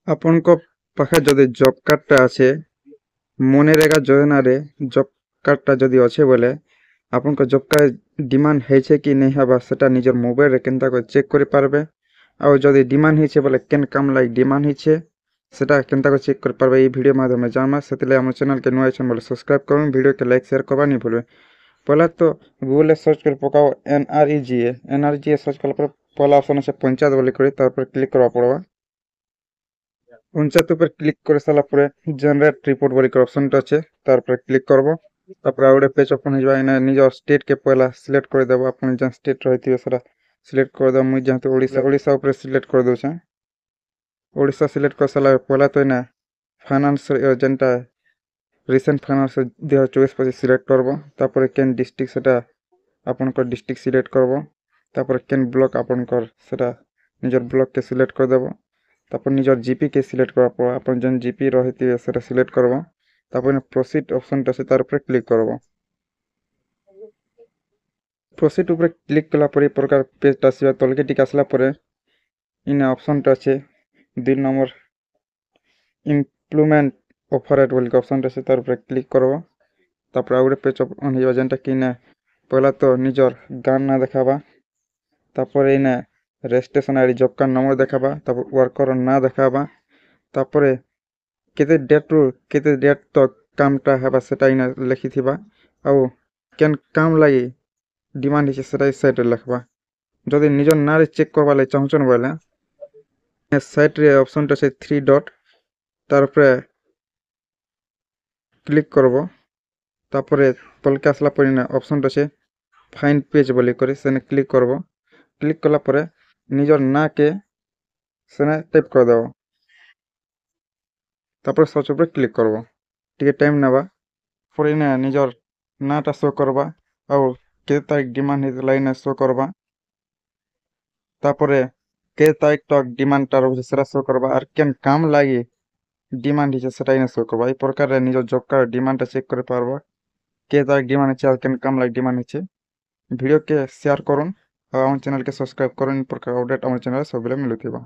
ଆପଣଙ୍କ ପାଖେ ଯଦି ଜବ୍ କାର୍ଡ଼ଟା ଅଛି ମନରେଗା ଯୋଜନାରେ ଜବ୍ କାର୍ଡ଼ଟା ଯଦି ଅଛି ବୋଲେ ଆପଣଙ୍କ ଜବ୍ କାର୍ଡ଼ ଡିମାଣ୍ଡ ହେଇছে କି नहीं ହେବା ସେଟା ନିଜର ମୋବାଇଲରେ କେନ୍ତା କରି ଚେକ୍ କରିପାରିବେ। ଆଉ ଯଦି ଡିମାଣ୍ଡ ହେଇছে ବୋଲେ କେନ୍ କାମ ଲାଗି ଡିମାଣ୍ଡ ହେଇছে ସେଟା କେନ୍ତା କରି ଚେକ୍ କରିପାରିବେ এই ভিডিও মাধ্যমে জানবা। ସେଥିଲାଗି ଆମ ଚ୍ୟାନେଲକେ ନୂଆ ଅଛନ୍ ବୋଲେ ସବସ୍କ୍ରାଇବ୍ କରୁନ୍, ଭିଡ଼ିଓକେ ଲାଇକ୍ ସେୟାର करबा नहीं भूलबे। पहला तो गूगल सर्च कर पकाओ एनआरजीए सर्च कला पर पहला ऑप्शन আছে पंचायत बोली করে তারপর ক্লিক করবা পড়বা। पंचायत ऊपर क्लिक कर सारा पर जनरेट रिपोर्ट बोली ऑप्शन अच्छे तार पर क्लिक करब। तापर आ गोटे पेज ओपन हो निज स्टेट के पहला सिलेक्ट कर देबो। अपन जहाँ स्टेट रही सारा सिलेक्ट कर दे। मुझे जहाँ ओडिशा ऊपर सिलेक्ट कर दूचे। ओडिशा सिलेक्ट कर सारा पहला तो ना फाइनान्स जेनटा रिसेंट फाइनान्स 2024-25 सिलेक्ट करब। तापर केन डिस्ट्रिक्ट सेटा आपनकर डिस्ट्रिक्ट सिलेक्ट करब। तापर केन ब्लॉक आपनकर सेटा निजर ब्लॉक के सिलेक्ट कर देबो। तापर निजर जीपी के सिलेक्ट करा पड़ा। अपन जन जीपी रही सेटा सिलेक्ट करब। तापर प्रोसीड ऑप्शन टा से तार ऊपर क्लिक करब। प्रोसीड ऊपर क्लिक कला पर प्रकार पेज टा आसीबा। तलके टिक आसला पर इन ऑप्शन टा আছে 2 नंबर इम्प्लीमेंट ऑफर एट बोली ऑप्शन टा से तार ऊपर क्लिक करब। तापर आ गोटे पेज ओपन हो जेनटा कि ना पहला तो निजर गान ना देखाबा। तापर इना registration ID job card number देखाबा। तापर वर्कर ना देखाबा। तापर केते डेट रु केते डेट तक कामटा हेबा सेटा इना लिखिथिबा। आउ केन काम लागि डिमांड हिसे सेटा साइट रे लिखबा। जदि निजर ना रे चेक करबा ले चाहछन बोले साइट रे ऑप्शन टा से 3 डॉट तार ऊपर क्लिक करबो। तापर तलके आसला पर इना ऑप्शन टा से फाइंड पेज बोली करे सेने क्लिक करबो। क्लिक कला पर निजर ना के सेने टाइप कर देबो। तापर सर्च ऊपर क्लिक करबो। टिके टाइम नेबा पर इना निजर नाटा शो करबा। और के तारीख डिमांड हेतला इना शो करबा। तापर के तारीख तक डिमांड टा रहुছে সেটা শো করবা। আর কেন কাম লাগি ডিমান্ড হিছে সেটা ইনা শো করবা। এই প্রকারে নিজ জব কার্ড ডিমান্ডটা চেক করে পারবা। কে তারিখ ডিমান্ড আছে আর কেন কাম লাগি ডিমান্ড আছে। ভিডিও के शेयर করুন আর আমার চ্যানেলকে সাবস্ক্রাইব করুন। এই প্রকার আপডেট আমার চ্যানেলে সববেলে মিলুথিবা।